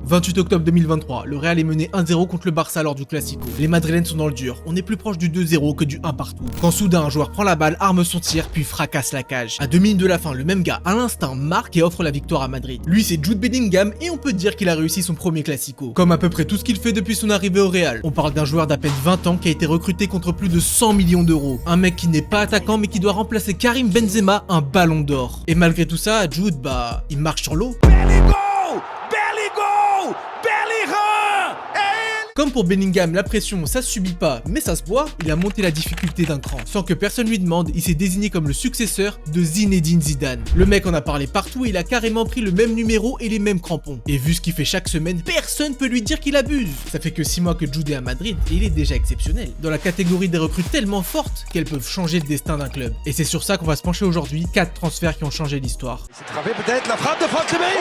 28 octobre 2023, le Real est mené 1-0 contre le Barça lors du Classico. Les Madrilènes sont dans le dur, on est plus proche du 2-0 que du 1 partout. Quand soudain un joueur prend la balle, arme son tir, puis fracasse la cage. À 2 minutes de la fin, le même gars, à l'instinct, marque et offre la victoire à Madrid. Lui c'est Jude Bellingham et on peut dire qu'il a réussi son premier Classico. Comme à peu près tout ce qu'il fait depuis son arrivée au Real. On parle d'un joueur d'à peine 20 ans qui a été recruté contre plus de 100 millions d'euros. Un mec qui n'est pas attaquant mais qui doit remplacer Karim Benzema, un ballon d'or. Et malgré tout ça, Jude, il marche sur l'eau. Comme pour Bellingham, la pression, ça se subit pas, mais ça se voit, il a monté la difficulté d'un cran. Sans que personne lui demande, il s'est désigné comme le successeur de Zinedine Zidane. Le mec en a parlé partout et il a carrément pris le même numéro et les mêmes crampons. Et vu ce qu'il fait chaque semaine, personne peut lui dire qu'il abuse. Ça fait que 6 mois que Jude est à Madrid et il est déjà exceptionnel. Dans la catégorie des recrues tellement fortes qu'elles peuvent changer le destin d'un club. Et c'est sur ça qu'on va se pencher aujourd'hui, 4 transferts qui ont changé l'histoire. C'est travé peut-être la frappe de Franck Ribéry.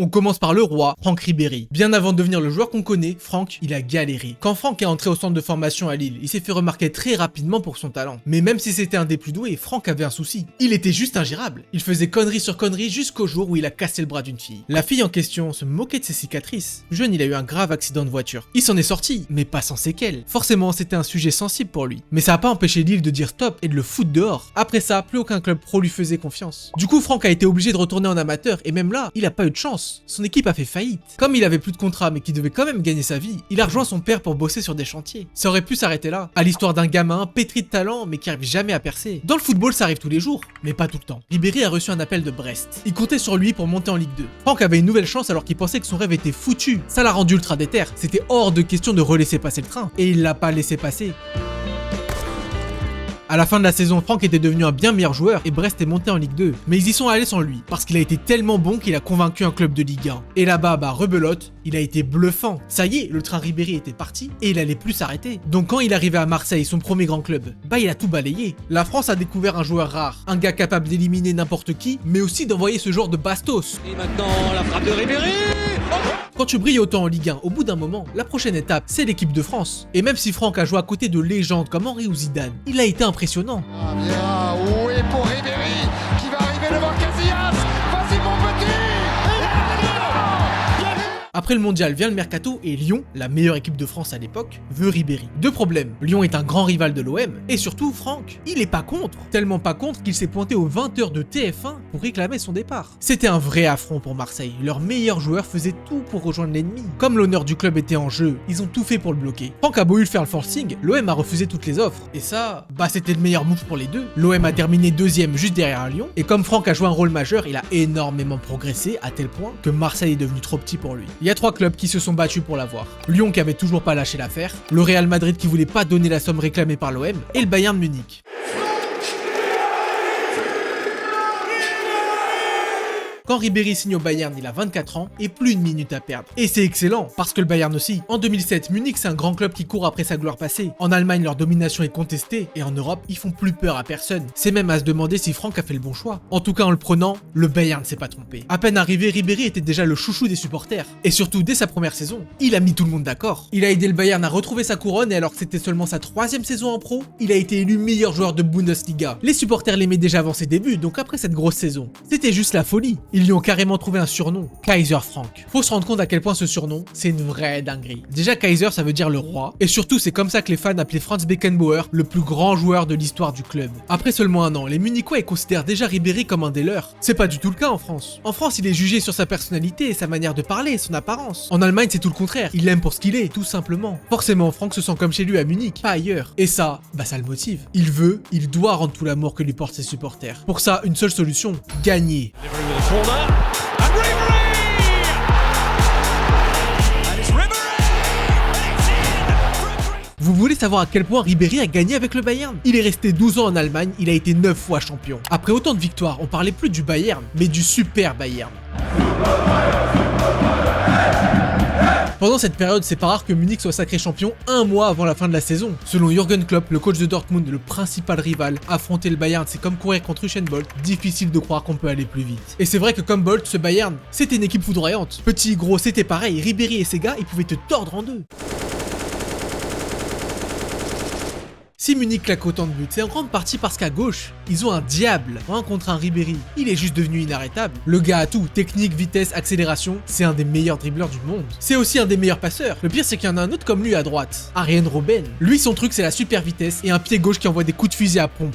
On commence par le roi, Franck Ribéry. Bien avant de devenir le joueur qu'on connaît, Franck, il a galéré. Quand Franck est entré au centre de formation à Lille, il s'est fait remarquer très rapidement pour son talent. Mais même si c'était un des plus doués, Franck avait un souci. Il était juste ingérable. Il faisait connerie sur connerie jusqu'au jour où il a cassé le bras d'une fille. La fille en question se moquait de ses cicatrices. Jeune, il a eu un grave accident de voiture. Il s'en est sorti, mais pas sans séquelles. Forcément, c'était un sujet sensible pour lui. Mais ça n'a pas empêché Lille de dire stop et de le foutre dehors. Après ça, plus aucun club pro lui faisait confiance. Du coup, Franck a été obligé de retourner en amateur et même là, il a pas eu de chance. Son équipe a fait faillite. Comme il avait plus de contrat mais qu'il devait quand même gagner sa vie, il a rejoint son père pour bosser sur des chantiers. Ça aurait pu s'arrêter là, à l'histoire d'un gamin pétri de talent mais qui arrive jamais à percer. Dans le football ça arrive tous les jours, mais pas tout le temps. Ribéry a reçu un appel de Brest. Il comptait sur lui pour monter en Ligue 2. Franck avait une nouvelle chance alors qu'il pensait que son rêve était foutu. Ça l'a rendu ultra déter. C'était hors de question de relaisser passer le train. Et il l'a pas laissé passer. À la fin de la saison, Franck était devenu un bien meilleur joueur et Brest est monté en Ligue 2. Mais ils y sont allés sans lui, parce qu'il a été tellement bon qu'il a convaincu un club de Ligue 1. Et là-bas, rebelote, il a été bluffant. Ça y est, le train Ribéry était parti et il allait plus s'arrêter. Donc quand il arrivait à Marseille, son premier grand club, il a tout balayé. La France a découvert un joueur rare, un gars capable d'éliminer n'importe qui, mais aussi d'envoyer ce genre de bastos. Et maintenant la frappe de Ribéry. Quand tu brilles autant en Ligue 1, au bout d'un moment, la prochaine étape, c'est l'équipe de France. Et même si Franck a joué à côté de légendes comme Henry ou Zidane, il a été impressionnant. Ah bien, oui pour Ribéry qui va arriver devant Casillas. Vas-y mon petit. Après le mondial vient le mercato et Lyon, la meilleure équipe de France à l'époque, veut Ribéry. Deux problèmes, Lyon est un grand rival de l'OM et surtout Franck, il est pas contre. Tellement pas contre qu'il s'est pointé aux 20h de TF1 pour réclamer son départ. C'était un vrai affront pour Marseille, leur meilleur joueur faisait tout pour rejoindre l'ennemi. Comme l'honneur du club était en jeu, ils ont tout fait pour le bloquer. Franck a beau eu faire le forcing, l'OM a refusé toutes les offres. Et ça, c'était le meilleur move pour les deux. L'OM a terminé deuxième juste derrière Lyon et comme Franck a joué un rôle majeur, il a énormément progressé à tel point que Marseille est devenu trop petit pour lui. Il y a 3 clubs qui se sont battus pour l'avoir. Lyon qui avait toujours pas lâché l'affaire, le Real Madrid qui voulait pas donner la somme réclamée par l'OM et le Bayern Munich. Quand Ribéry signe au Bayern, il a 24 ans et plus une minute à perdre. Et c'est excellent, parce que le Bayern aussi. En 2007, Munich c'est un grand club qui court après sa gloire passée. En Allemagne, leur domination est contestée, et en Europe, ils font plus peur à personne. C'est même à se demander si Franck a fait le bon choix. En tout cas, en le prenant, le Bayern ne s'est pas trompé. À peine arrivé, Ribéry était déjà le chouchou des supporters. Et surtout, dès sa première saison, il a mis tout le monde d'accord. Il a aidé le Bayern à retrouver sa couronne, et alors que c'était seulement sa 3e saison en pro, il a été élu meilleur joueur de Bundesliga. Les supporters l'aimaient déjà avant ses débuts, donc après cette grosse saison, c'était juste la folie. Ils lui ont carrément trouvé un surnom, Kaiser Frank. Faut se rendre compte à quel point ce surnom, c'est une vraie dinguerie. Déjà Kaiser ça veut dire le roi, et surtout c'est comme ça que les fans appelaient Franz Beckenbauer le plus grand joueur de l'histoire du club. Après seulement un an, les Munichois ils considèrent déjà Ribéry comme un des leurs. C'est pas du tout le cas en France. En France il est jugé sur sa personnalité, sa manière de parler, son apparence. En Allemagne c'est tout le contraire, il l'aime pour ce qu'il est, tout simplement. Forcément Franck se sent comme chez lui à Munich, pas ailleurs. Et ça, ça le motive. Il doit rendre tout l'amour que lui portent ses supporters. Pour ça, une seule solution, gagner. Vous voulez savoir à quel point Ribéry a gagné avec le Bayern? Il est resté 12 ans en Allemagne, il a été 9 fois champion. Après autant de victoires, on parlait plus du Bayern, mais du super Bayern. Pendant cette période, c'est pas rare que Munich soit sacré champion un mois avant la fin de la saison. Selon Jürgen Klopp, le coach de Dortmund, le principal rival, affronter le Bayern c'est comme courir contre Usain Bolt, difficile de croire qu'on peut aller plus vite. Et c'est vrai que comme Bolt, ce Bayern, c'était une équipe foudroyante. Petit, gros, c'était pareil, Ribéry et ses gars, ils pouvaient te tordre en deux. Si Munich claque autant de buts, c'est en grande partie parce qu'à gauche, ils ont un diable contre un Ribéry. Il est juste devenu inarrêtable. Le gars a tout, technique, vitesse, accélération, c'est un des meilleurs dribbleurs du monde. C'est aussi un des meilleurs passeurs. Le pire c'est qu'il y en a un autre comme lui à droite, Arjen Robben. Lui son truc c'est la super vitesse et un pied gauche qui envoie des coups de fusil à pompe.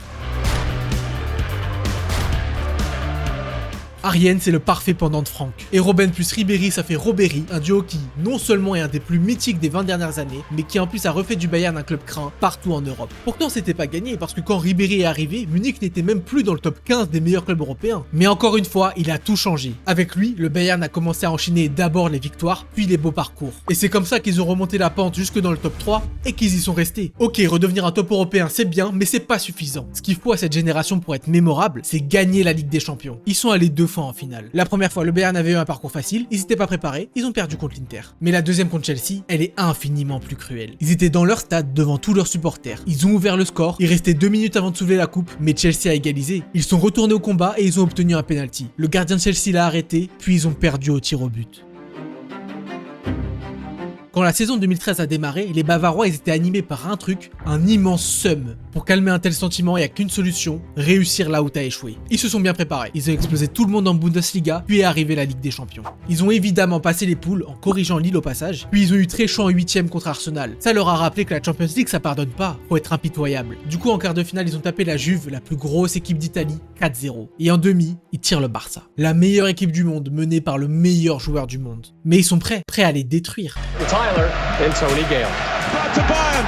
Arjen, c'est le parfait pendant de Franck. Et Robben plus Ribéry, ça fait Robéry, un duo qui, non seulement est un des plus mythiques des 20 dernières années, mais qui en plus a refait du Bayern un club craint partout en Europe. Pourtant, c'était pas gagné, parce que quand Ribéry est arrivé, Munich n'était même plus dans le top 15 des meilleurs clubs européens. Mais encore une fois, il a tout changé. Avec lui, le Bayern a commencé à enchaîner d'abord les victoires, puis les beaux parcours. Et c'est comme ça qu'ils ont remonté la pente jusque dans le top 3, et qu'ils y sont restés. Ok, redevenir un top européen, c'est bien, mais c'est pas suffisant. Ce qu'il faut à cette génération pour être mémorable, c'est gagner la Ligue des Champions. Ils sont allés 2 fois en finale. La première fois, le Bayern avait eu un parcours facile, ils étaient pas préparés, ils ont perdu contre l'Inter. Mais la deuxième contre Chelsea, elle est infiniment plus cruelle. Ils étaient dans leur stade devant tous leurs supporters. Ils ont ouvert le score, il restait 2 minutes avant de soulever la coupe, mais Chelsea a égalisé. Ils sont retournés au combat et ils ont obtenu un penalty. Le gardien de Chelsea l'a arrêté, puis ils ont perdu au tir au but. Quand la saison 2013 a démarré, les Bavarois ils étaient animés par un truc, un immense seum. Pour calmer un tel sentiment, il n'y a qu'une solution, réussir là où t'as échoué. Ils se sont bien préparés, ils ont explosé tout le monde en Bundesliga, puis est arrivée la Ligue des Champions. Ils ont évidemment passé les poules en corrigeant Lille au passage, puis ils ont eu très chaud en 8ème contre Arsenal. Ça leur a rappelé que la Champions League ça pardonne pas, faut être impitoyable. Du coup en quart de finale ils ont tapé la Juve, la plus grosse équipe d'Italie, 4-0. Et en demi, ils tirent le Barça. La meilleure équipe du monde menée par le meilleur joueur du monde. Mais ils sont prêts à les détruire. Tyler and Tony Gale. Back to Bayern.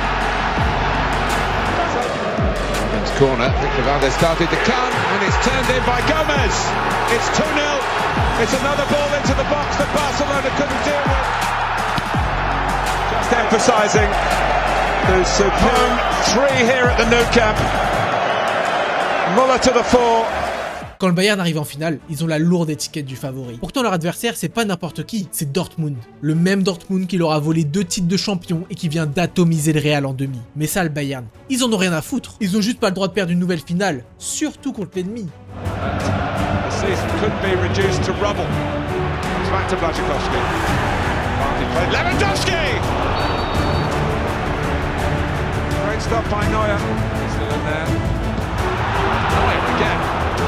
It's corner. I think Valdes started to come, and it's turned in by Gomez. It's 2-0. It's another ball into the box that Barcelona couldn't deal with. Just emphasising the superb 3 here at the Nou Camp. Muller to the fore. Quand le Bayern arrive en finale, ils ont la lourde étiquette du favori. Pourtant leur adversaire c'est pas n'importe qui, c'est Dortmund. Le même Dortmund qui leur a volé 2 titres de champion et qui vient d'atomiser le Real en demi. Mais ça le Bayern, ils en ont rien à foutre. Ils ont juste pas le droit de perdre une nouvelle finale, surtout contre l'ennemi. The season could be reduced to rubble. It's back to Blaszczykowski. Lewandowski! Great stop by Neuer. Still in there. Neuer again.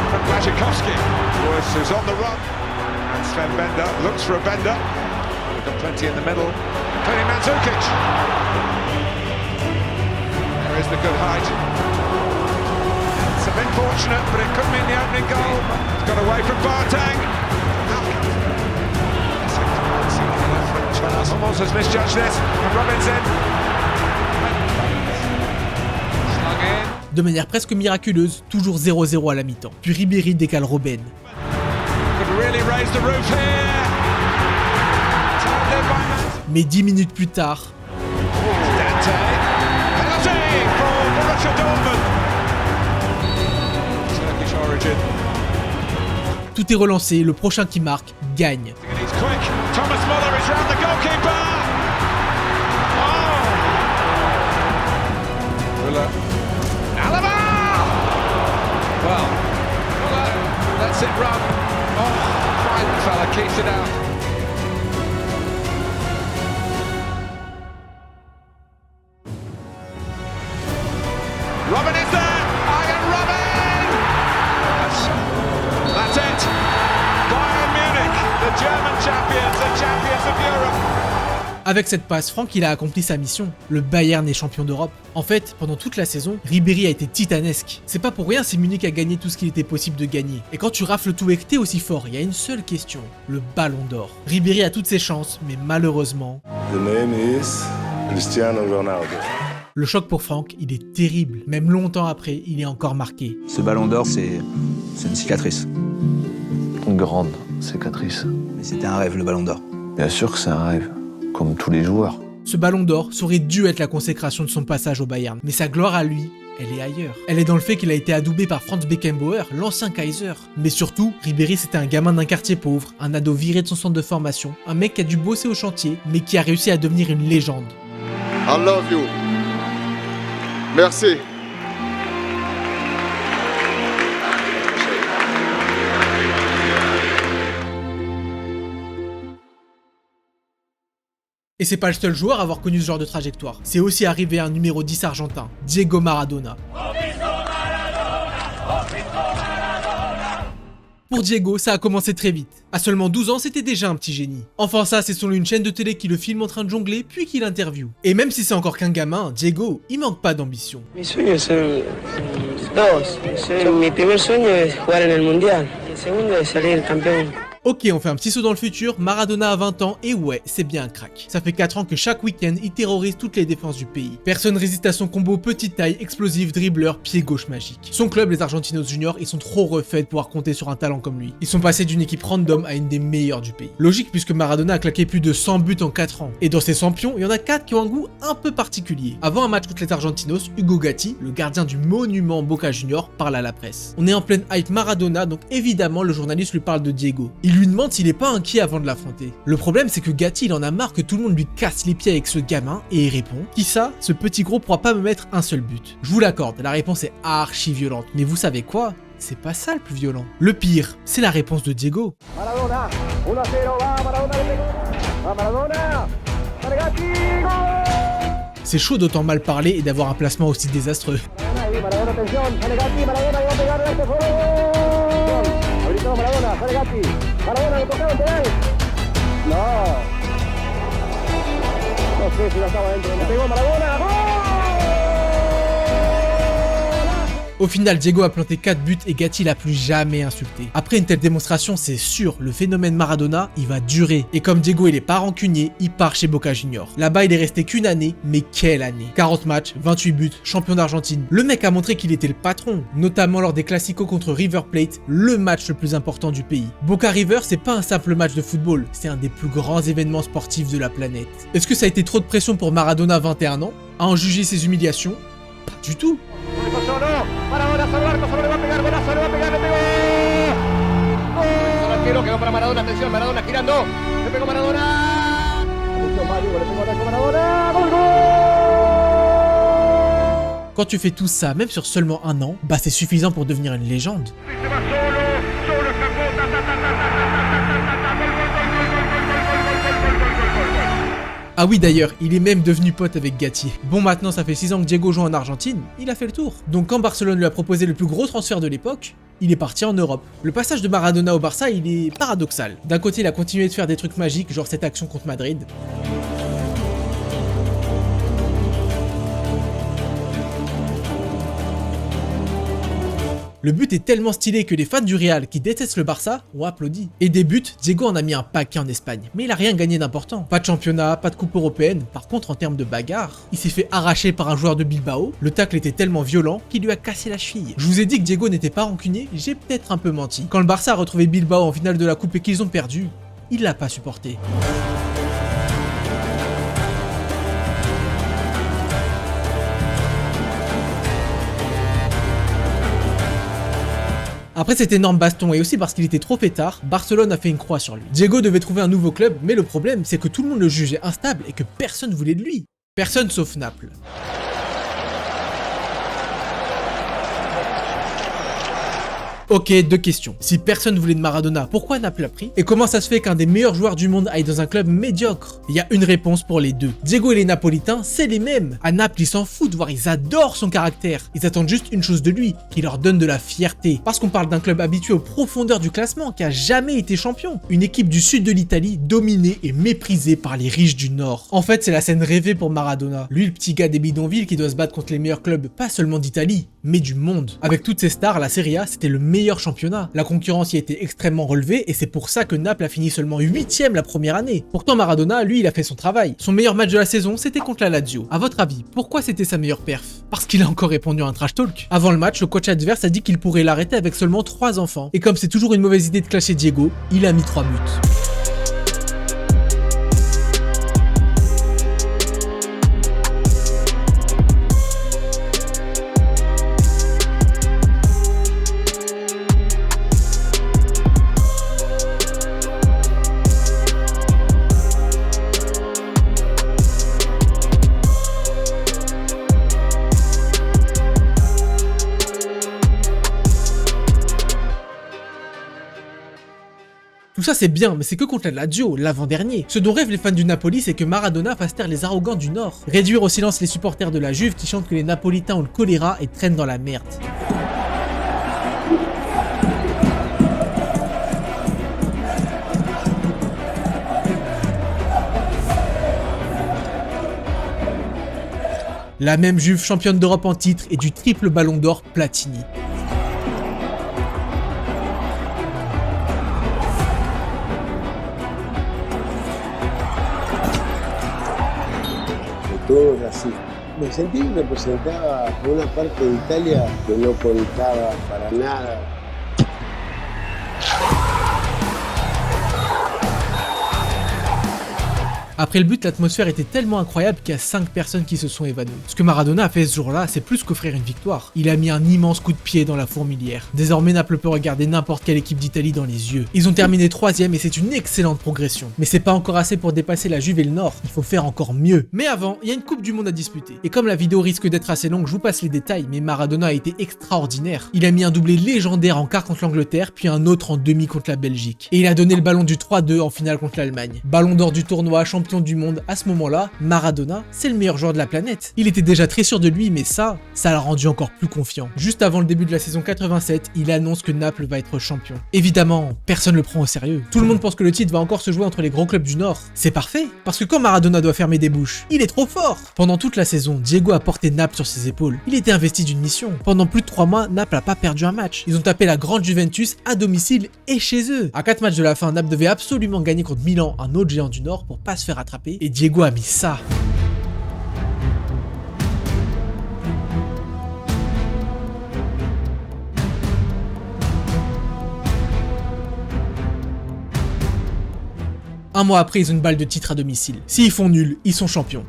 From Blaszczykowski, who's on the run, and Sven Bender looks for a bender. We've got plenty in the middle, including Mandzukic. There is the good height. It's a bit fortunate, but it could mean the opening goal. It's got away from Boateng. Charles Hummels has misjudged this, and Robinson. Slung in. De manière presque miraculeuse, toujours 0-0 à la mi-temps. Puis Ribéry décale Robben. Mais 10 minutes plus tard, tout est relancé, le prochain qui marque gagne. Well, lets it run. Oh, fine the fella, keeps it out. Robin is there! Arjen Robben! That's it! Bayern Munich, the German champions, the champions of Europe. Avec cette passe, Franck il a accompli sa mission. Le Bayern est champion d'Europe. En fait, pendant toute la saison, Ribéry a été titanesque. C'est pas pour rien si Munich a gagné tout ce qu'il était possible de gagner. Et quand tu rafles tout et que t'es aussi fort, il y a une seule question, le Ballon d'Or. Ribéry a toutes ses chances, mais malheureusement... The name is Cristiano Ronaldo. Le choc pour Franck, il est terrible. Même longtemps après, il est encore marqué. Ce Ballon d'Or, c'est une cicatrice. Une grande cicatrice. Mais c'était un rêve, le Ballon d'Or. Bien sûr que c'est un rêve, comme tous les joueurs. Ce Ballon d'Or, ça aurait dû être la consécration de son passage au Bayern. Mais sa gloire à lui, elle est ailleurs. Elle est dans le fait qu'il a été adoubé par Franz Beckenbauer, l'ancien Kaiser. Mais surtout, Ribéry c'était un gamin d'un quartier pauvre, un ado viré de son centre de formation, un mec qui a dû bosser au chantier, mais qui a réussi à devenir une légende. I love you. Merci. Et c'est pas le seul joueur à avoir connu ce genre de trajectoire. C'est aussi arrivé à un numéro 10 argentin, Diego Maradona. Pour Diego, ça a commencé très vite. À seulement 12 ans, c'était déjà un petit génie. Enfin ça, c'est selon une chaîne de télé qui le filme en train de jongler, puis qui l'interviewe. Et même si c'est encore qu'un gamin, Diego, il manque pas d'ambition. Mi sueño es ser dos. Mi primer sueño es jugar en el mundial. El segundo es salir campeón. Ok, on fait un petit saut dans le futur, Maradona a 20 ans et ouais, c'est bien un crack. Ça fait 4 ans que chaque week-end, il terrorise toutes les défenses du pays. Personne résiste à son combo petite taille, explosif, dribbleur, pied gauche magique. Son club, les Argentinos Juniors, ils sont trop refaits de pouvoir compter sur un talent comme lui. Ils sont passés d'une équipe random à une des meilleures du pays. Logique puisque Maradona a claqué plus de 100 buts en 4 ans. Et dans ses 100 pions, il y en a 4 qui ont un goût un peu particulier. Avant un match contre les Argentinos, Hugo Gatti, le gardien du monument Boca Juniors, parle à la presse. On est en pleine hype Maradona, donc évidemment le journaliste lui parle de Diego. Il lui demande s'il est pas inquiet avant de l'affronter. Le problème c'est que Gatti il en a marre que tout le monde lui casse les pieds avec ce gamin et il répond « Qui ça, ce petit gros pourra pas me mettre un seul but ?» Je vous l'accorde, la réponse est archi violente, mais vous savez quoi ? C'est pas ça le plus violent. Le pire, c'est la réponse de Diego. Maradona, 1-0, va Maradona, va Maradona, Gatti, gol! C'est chaud d'autant mal parler et d'avoir un placement aussi désastreux. Maradona, atención, sale Gatti, Maradona, va a pegar este gol. Habilitado Maradona, sale Gatti. Maradona, lo tocaron penal. No. No sé si lo estaba dentro. Le pegó Maradona, gol! Au final, Diego a planté 4 buts et Gatti l'a plus jamais insulté. Après une telle démonstration, c'est sûr, le phénomène Maradona, il va durer. Et comme Diego il est pas rancunier, il part chez Boca Juniors. Là-bas, il est resté qu'une année, mais quelle année! 40 matchs, 28 buts, champion d'Argentine. Le mec a montré qu'il était le patron, notamment lors des Clasico contre River Plate, le match le plus important du pays. Boca River, c'est pas un simple match de football, c'est un des plus grands événements sportifs de la planète. Est-ce que ça a été trop de pression pour Maradona 21 ans? À en juger ses humiliations? Pas du tout. Maradona, Salvarco, solo le va a pegar, golazo, le va a pegar, le pegó. Gol. Arquero quedó para Maradona, atención, Maradona girando. Le pegó Maradona. Atención, Mario, le pegó a Maradona. Gol, gol. Quand tu fais tout ça, même sur seulement un an, bah c'est suffisant pour devenir une légende. Ah oui d'ailleurs, il est même devenu pote avec Gatti. Bon maintenant ça fait 6 ans que Diego joue en Argentine, il a fait le tour. Donc quand Barcelone lui a proposé le plus gros transfert de l'époque, il est parti en Europe. Le passage de Maradona au Barça, il est paradoxal. D'un côté il a continué de faire des trucs magiques, genre cette action contre Madrid. Le but est tellement stylé que les fans du Real qui détestent le Barça ont applaudi. Et des buts, Diego en a mis un paquet en Espagne, mais il a rien gagné d'important. Pas de championnat, pas de coupe européenne, par contre en termes de bagarre, il s'est fait arracher par un joueur de Bilbao, le tacle était tellement violent qu'il lui a cassé la cheville. Je vous ai dit que Diego n'était pas rancunier, j'ai peut-être un peu menti. Quand le Barça a retrouvé Bilbao en finale de la coupe et qu'ils ont perdu, il l'a pas supporté. Après cet énorme baston et aussi parce qu'il était trop fêtard, Barcelone a fait une croix sur lui. Diego devait trouver un nouveau club, mais le problème c'est que tout le monde le jugeait instable et que personne voulait de lui. Personne sauf Naples. Ok, deux questions. Si personne voulait de Maradona, pourquoi Naples l'a pris? Et comment ça se fait qu'un des meilleurs joueurs du monde aille dans un club médiocre? Il y a une réponse pour les deux. Diego et les Napolitains, c'est les mêmes. À Naples, ils s'en foutent, voire ils adorent son caractère. Ils attendent juste une chose de lui, qu'il leur donne de la fierté. Parce qu'on parle d'un club habitué aux profondeurs du classement, qui a jamais été champion. Une équipe du sud de l'Italie, dominée et méprisée par les riches du nord. En fait, c'est la scène rêvée pour Maradona. Lui, le petit gars des bidonvilles qui doit se battre contre les meilleurs clubs, pas seulement d'Italie, mais du monde. Avec toutes ces stars, la Serie A, c'était le meilleur championnat. La concurrence y était extrêmement relevée et c'est pour ça que Naples a fini seulement 8ème la première année. Pourtant Maradona, lui, il a fait son travail. Son meilleur match de la saison, c'était contre la Lazio. À votre avis, pourquoi c'était sa meilleure perf? Parce qu'il a encore répondu à un trash talk. Avant le match, le coach adverse a dit qu'il pourrait l'arrêter avec seulement 3 enfants. Et comme c'est toujours une mauvaise idée de clasher Diego, il a mis 3 buts. Tout Tout ça c'est bien, mais c'est que contre la Lazio, l'avant-dernier. Ce dont rêvent les fans du Napoli, c'est que Maradona fasse taire les arrogants du Nord. Réduire au silence les supporters de la Juve qui chantent que les Napolitains ont le choléra et traînent dans la merde. La même Juve championne d'Europe en titre et du triple ballon d'or Platini. Todos así. Me sentí que representaba una parte de Italia que no contaba para nada. Après le but, l'atmosphère était tellement incroyable qu'il y a 5 personnes qui se sont évanouies. Ce que Maradona a fait ce jour-là, c'est plus qu'offrir une victoire. Il a mis un immense coup de pied dans la fourmilière. Désormais, Naples peut regarder n'importe quelle équipe d'Italie dans les yeux. Ils ont terminé 3ème et c'est une excellente progression. Mais c'est pas encore assez pour dépasser la Juve et le Nord, il faut faire encore mieux. Mais avant, il y a une Coupe du Monde à disputer. Et comme la vidéo risque d'être assez longue, je vous passe les détails, mais Maradona a été extraordinaire. Il a mis un doublé légendaire en quart contre l'Angleterre, puis un autre en demi contre la Belgique. Et il a donné le ballon du 3-2 en finale contre l'Allemagne. Ballon d'or du tournoi, champion du monde, à ce moment-là, Maradona, c'est le meilleur joueur de la planète. Il était déjà très sûr de lui, mais ça l'a rendu encore plus confiant. Juste avant le début de la saison 87, il annonce que Naples va être champion. Évidemment, personne le prend au sérieux. Tout le monde pense que le titre va encore se jouer entre les gros clubs du Nord. C'est parfait, parce que quand Maradona doit fermer des bouches, il est trop fort. Pendant toute la saison, Diego a porté Naples sur ses épaules. Il était investi d'une mission. Pendant plus de 3 mois, Naples n'a pas perdu un match. Ils ont tapé la grande Juventus à domicile et chez eux. À 4 matchs de la fin, Naples devait absolument gagner contre Milan, un autre géant du Nord, pour pas se faire attraper. Et Diego a mis ça. Un mois après, ils ont une balle de titre à domicile. S'ils font nul, ils sont champions.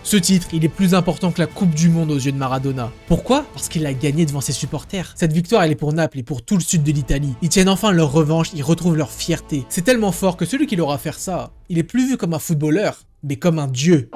Ce titre, il est plus important que la Coupe du Monde aux yeux de Maradona. Pourquoi? Parce qu'il l'a gagné devant ses supporters. Cette victoire, elle est pour Naples et pour tout le sud de l'Italie. Ils tiennent enfin leur revanche, ils retrouvent leur fierté. C'est tellement fort que celui qui leur a fait ça, il est plus vu comme un footballeur, mais comme un dieu.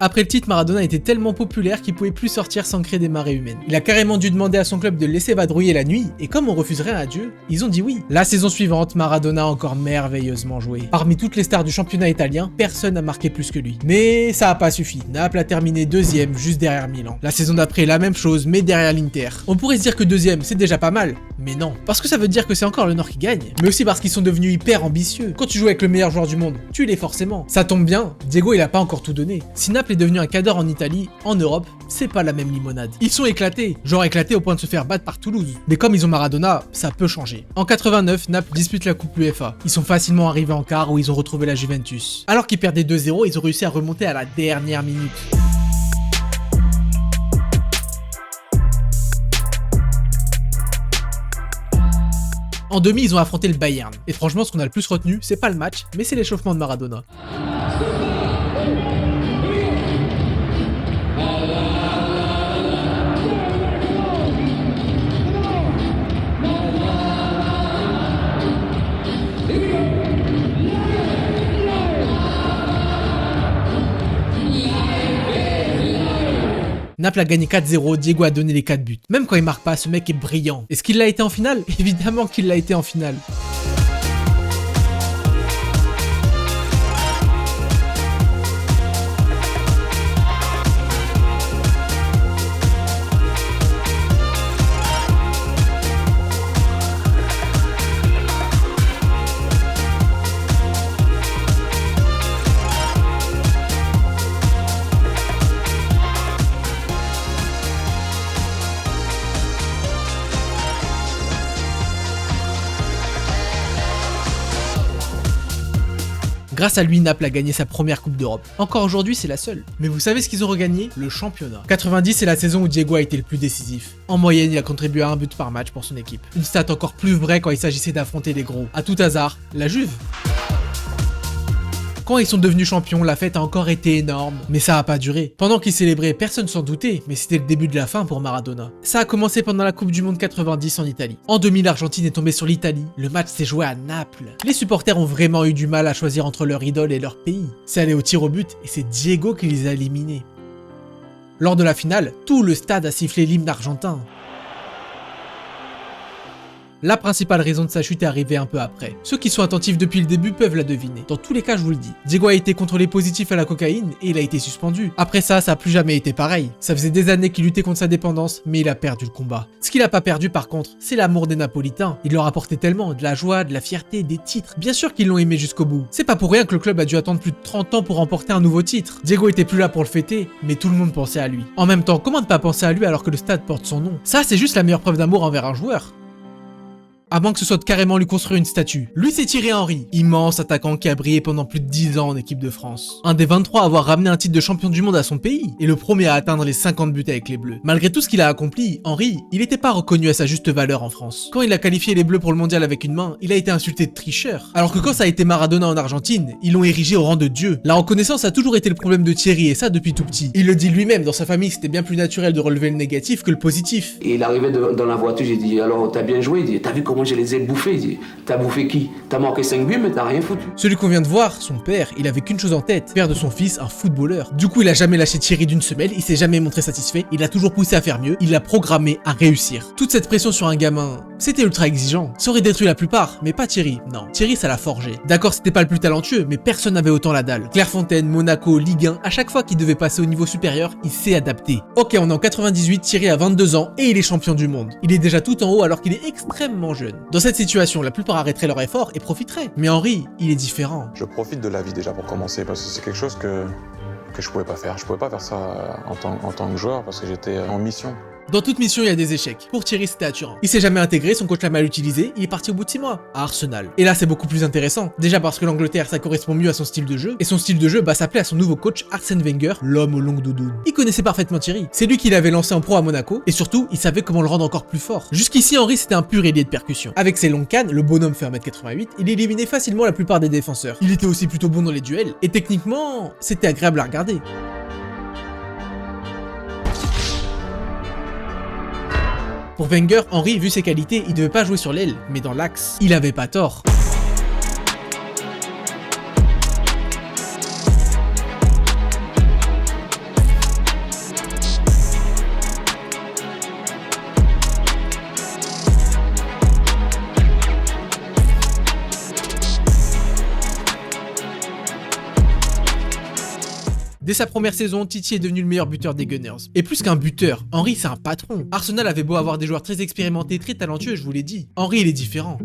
Après le titre, Maradona était tellement populaire qu'il pouvait plus sortir sans créer des marées humaines. Il a carrément dû demander à son club de le laisser vadrouiller la nuit, et comme on refuserait un adieu, ils ont dit oui. La saison suivante, Maradona a encore merveilleusement joué. Parmi toutes les stars du championnat italien, personne n'a marqué plus que lui. Mais ça a pas suffi. Naples a terminé 2ème, juste derrière Milan. La saison d'après, la même chose, mais derrière l'Inter. On pourrait se dire que 2ème, c'est déjà pas mal, mais non. Parce que ça veut dire que c'est encore le Nord qui gagne, mais aussi parce qu'ils sont devenus hyper ambitieux. Quand tu joues avec le meilleur joueur du monde, tu l'es forcément. Ça tombe bien, Diego il a pas encore tout donné. Si Naples est devenu un cadre en Italie, en Europe, c'est pas la même limonade. Ils sont éclatés, genre éclatés au point de se faire battre par Toulouse. Mais comme ils ont Maradona, ça peut changer. En 89, Naples dispute la Coupe UEFA. Ils sont facilement arrivés en quart où ils ont retrouvé la Juventus. Alors qu'ils perdaient 2-0, ils ont réussi à remonter à la dernière minute. En demi, ils ont affronté le Bayern. Et franchement, ce qu'on a le plus retenu, c'est pas le match, mais c'est l'échauffement de Maradona. Naples a gagné 4-0, Diego a donné les 4 buts. Même quand il marque pas, ce mec est brillant. Est-ce qu'il l'a été en finale? Évidemment qu'il l'a été en finale. Grâce à lui, Naples a gagné sa première Coupe d'Europe. Encore aujourd'hui, c'est la seule. Mais vous savez ce qu'ils ont regagné? Le championnat. 90, c'est la saison où Diego a été le plus décisif. En moyenne, il a contribué à un but par match pour son équipe. Une stat encore plus vraie quand il s'agissait d'affronter les gros. À tout hasard, la Juve. Quand ils sont devenus champions, la fête a encore été énorme, mais ça a pas duré. Pendant qu'ils célébraient, personne s'en doutait, mais c'était le début de la fin pour Maradona. Ça a commencé pendant la Coupe du Monde 90 en Italie. En 2000, l'Argentine est tombée sur l'Italie. Le match s'est joué à Naples. Les supporters ont vraiment eu du mal à choisir entre leur idole et leur pays. C'est allé au tir au but et c'est Diego qui les a éliminés. Lors de la finale, tout le stade a sifflé l'hymne argentin. La principale raison de sa chute est arrivée un peu après. Ceux qui sont attentifs depuis le début peuvent la deviner. Dans tous les cas, je vous le dis. Diego a été contrôlé positif à la cocaïne et il a été suspendu. Après ça a plus jamais été pareil. Ça faisait des années qu'il luttait contre sa dépendance, mais il a perdu le combat. Ce qu'il a pas perdu par contre, c'est l'amour des Napolitains. Il leur apportait tellement, de la joie, de la fierté, des titres. Bien sûr qu'ils l'ont aimé jusqu'au bout. C'est pas pour rien que le club a dû attendre plus de 30 ans pour remporter un nouveau titre. Diego était plus là pour le fêter, mais tout le monde pensait à lui. En même temps, comment ne pas penser à lui alors que le stade porte son nom? Ça, c'est juste la meilleure preuve d'amour envers un joueur. À moins que ce soit de carrément lui construire une statue. Lui, c'est Thierry Henry, immense attaquant qui a brillé pendant plus de 10 ans en équipe de France. Un des 23 à avoir ramené un titre de champion du monde à son pays, et le premier à atteindre les 50 buts avec les Bleus. Malgré tout ce qu'il a accompli, Henry, il n'était pas reconnu à sa juste valeur en France. Quand il a qualifié les Bleus pour le mondial avec une main, il a été insulté de tricheur. Alors que quand ça a été Maradona en Argentine, ils l'ont érigé au rang de dieu. La reconnaissance a toujours été le problème de Thierry, et ça depuis tout petit. Il le dit lui-même, dans sa famille, c'était bien plus naturel de relever le négatif que le positif. Et il arrivait dans la voiture, j'ai dit, alors t'as bien joué? Il dit, t'as vu comment je les ai bouffés? Il dit, t'as bouffé qui? T'as marqué 5 buts mais t'as rien foutu. Celui qu'on vient de voir, son père, il avait qu'une chose en tête, faire de son fils un footballeur. Du coup, il a jamais lâché Thierry d'une semelle, il s'est jamais montré satisfait, il a toujours poussé à faire mieux, il l'a programmé à réussir. Toute cette pression sur un gamin, c'était ultra exigeant. Ça aurait détruit la plupart, mais pas Thierry. Non, Thierry ça l'a forgé. D'accord, c'était pas le plus talentueux, mais personne n'avait autant la dalle. Clairefontaine, Monaco, Ligue 1, à chaque fois qu'il devait passer au niveau supérieur, il s'est adapté. Ok, on est en 98, Thierry a 22 ans et il est champion du monde. Il est déjà tout en haut alors qu'il est extrêmement jeune. Dans cette situation, la plupart arrêteraient leur effort et profiteraient. Mais Henry, il est différent. Je profite de la vie déjà pour commencer parce que c'est quelque chose que je pouvais pas faire. Je pouvais pas faire ça en tant que joueur parce que j'étais en mission. Dans toute mission, il y a des échecs. Pour Thierry, c'était à Turin. Il s'est jamais intégré, son coach l'a mal utilisé, il est parti au bout de 6 mois, à Arsenal. Et là, c'est beaucoup plus intéressant. Déjà parce que l'Angleterre, ça correspond mieux à son style de jeu, et son style de jeu, s'appelait à son nouveau coach Arsène Wenger, l'homme aux longues doudounes. Il connaissait parfaitement Thierry. C'est lui qui l'avait lancé en pro à Monaco, et surtout, il savait comment le rendre encore plus fort. Jusqu'ici, Henry, c'était un pur ailier de percussion. Avec ses longues cannes, le bonhomme fait 1m88, il éliminait facilement la plupart des défenseurs. Il était aussi plutôt bon dans les duels, et techniquement, c'était agréable à regarder. Pour Wenger, Henry, vu ses qualités, il devait pas jouer sur l'aile, mais dans l'axe. Il avait pas tort. Dès sa première saison, Titi est devenu le meilleur buteur des Gunners. Et plus qu'un buteur, Henry c'est un patron. Arsenal avait beau avoir des joueurs très expérimentés, très talentueux, je vous l'ai dit. Henry il est différent.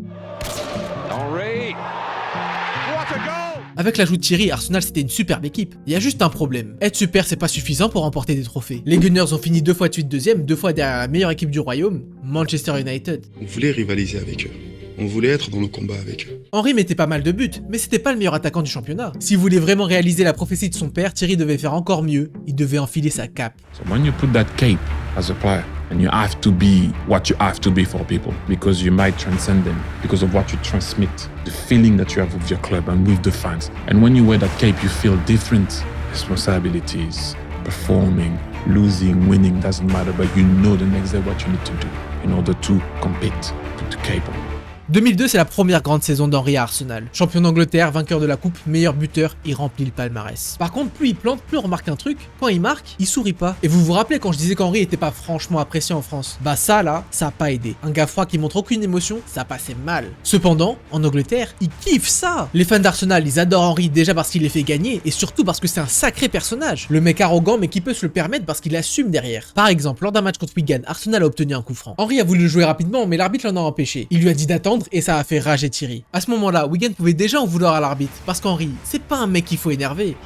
Henry. What a goal! Avec l'ajout de Thierry, Arsenal c'était une superbe équipe. Il y a juste un problème. Être super c'est pas suffisant pour remporter des trophées. Les Gunners ont fini 2 fois de suite deuxième, 2 fois derrière la meilleure équipe du royaume, Manchester United. On voulait rivaliser avec eux. On voulait être dans le combat avec eux. Henry mettait pas mal de buts, mais c'était pas le meilleur attaquant du championnat. S'il voulait vraiment réaliser la prophétie de son père, Thierry devait faire encore mieux. Il devait enfiler sa cape. So when you put that cape as a player, and you have to be what you have to be for people, because you might transcend them, because of what you transmit, the feeling that you have with your club and with the fans. And when you wear that cape, you feel different responsibilities, performing, losing, winning, doesn't matter, but you know the next day what you need to do in order to compete, put the cape on. 2002, c'est la première grande saison d'Henry à Arsenal. Champion d'Angleterre, vainqueur de la coupe, meilleur buteur, il remplit le palmarès. Par contre, plus il plante, plus on remarque un truc, quand il marque, il sourit pas. Et vous vous rappelez quand je disais qu'Henry était pas franchement apprécié en France? Bah ça là, ça a pas aidé. Un gars froid qui montre aucune émotion, ça passait mal. Cependant, en Angleterre, ils kiffent ça. Les fans d'Arsenal, ils adorent Henry déjà parce qu'il les fait gagner, et surtout parce que c'est un sacré personnage. Le mec arrogant mais qui peut se le permettre parce qu'il assume derrière. Par exemple, lors d'un match contre Wigan, Arsenal a obtenu un coup franc. Henry a voulu le jouer rapidement, mais l'arbitre l'en a empêché. Il lui a dit d'attendre et ça a fait rager Thierry. À ce moment-là, Wigan pouvait déjà en vouloir à l'arbitre, parce qu'Henry, c'est pas un mec qu'il faut énerver.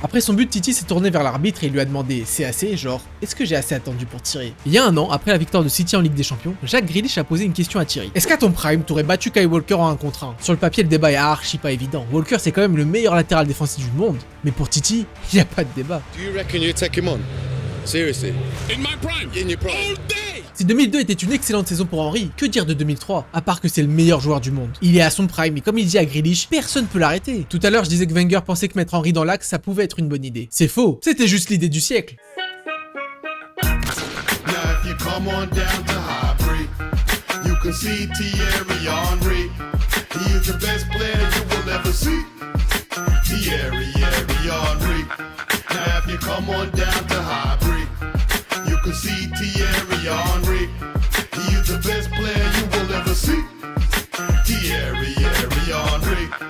Après son but, Titi s'est tourné vers l'arbitre et il lui a demandé c'est assez, genre est-ce que j'ai assez attendu pour tirer? Il y a un an, après la victoire de City en Ligue des Champions, Jack Grealish a posé une question à Thierry. Est-ce qu'à ton prime, t'aurais battu Kyle Walker en 1 contre 1? Sur le papier, le débat est archi pas évident. Walker c'est quand même le meilleur latéral défensif du monde, mais pour Titi, il n'y a pas de débat. Do you reckon you take him on? Seriously? In my prime? In your prime? All day! Si 2002 était une excellente saison pour Henry, que dire de 2003? À part que c'est le meilleur joueur du monde. Il est à son prime, et comme il dit à Grealish, personne peut l'arrêter. Tout à l'heure, je disais que Wenger pensait que mettre Henry dans l'axe, ça pouvait être une bonne idée. C'est faux, c'était juste l'idée du siècle.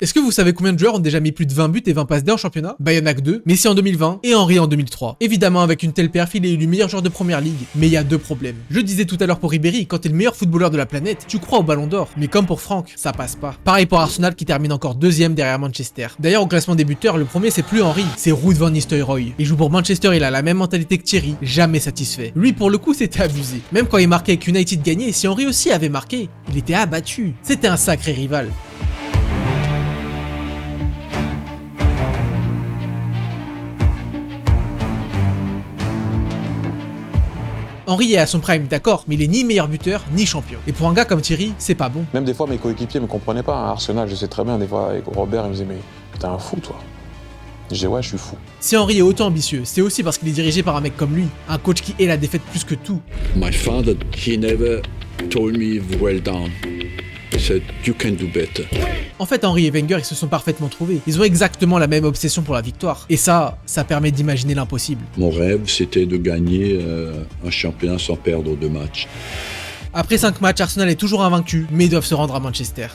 Est-ce que vous savez combien de joueurs ont déjà mis plus de 20 buts et 20 passes D en championnat? Bah y'en a que 2, Messi en 2020 et Henry en 2003. Évidemment avec une telle perf il est élu meilleur joueur de première ligue, mais il y a deux problèmes. Je disais tout à l'heure pour Ribéry, quand t'es le meilleur footballeur de la planète, tu crois au ballon d'or, mais comme pour Franck, ça passe pas. Pareil pour Arsenal qui termine encore 2ème derrière Manchester. D'ailleurs au classement des buteurs, le premier c'est plus Henry, c'est Ruud van Nistelrooy. Il joue pour Manchester, il a la même mentalité que Thierry, jamais satisfait. Lui pour le coup c'était abusé. Même quand il marquait avec United gagné, si Henry aussi avait marqué, il était abattu. C'était un sacré rival. Henry est à son prime, d'accord, mais il est ni meilleur buteur, ni champion. Et pour un gars comme Thierry, c'est pas bon. Même des fois, mes coéquipiers me comprenaient pas. À Arsenal, je sais très bien, des fois, avec Robert, il me disait, mais t'es un fou, toi. Je disais, ouais, je suis fou. Si Henry est autant ambitieux, c'est aussi parce qu'il est dirigé par un mec comme lui, un coach qui hait la défaite plus que tout. My father, he never told me well done. He said, you can do better. En fait, Henry et Wenger, ils se sont parfaitement trouvés. Ils ont exactement la même obsession pour la victoire. Et ça permet d'imaginer l'impossible. Mon rêve, c'était de gagner un championnat sans perdre de match. Après 5 matchs, Arsenal est toujours invaincu, mais ils doivent se rendre à Manchester.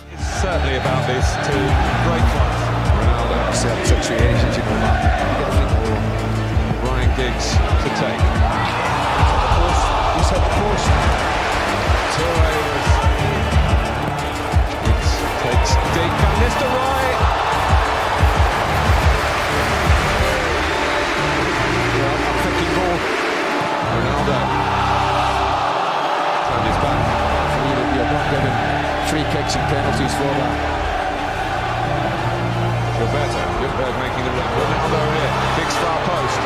Free kicks and penalties for that. Roberto, Ljungberg making the run. Ronaldo here, big far post.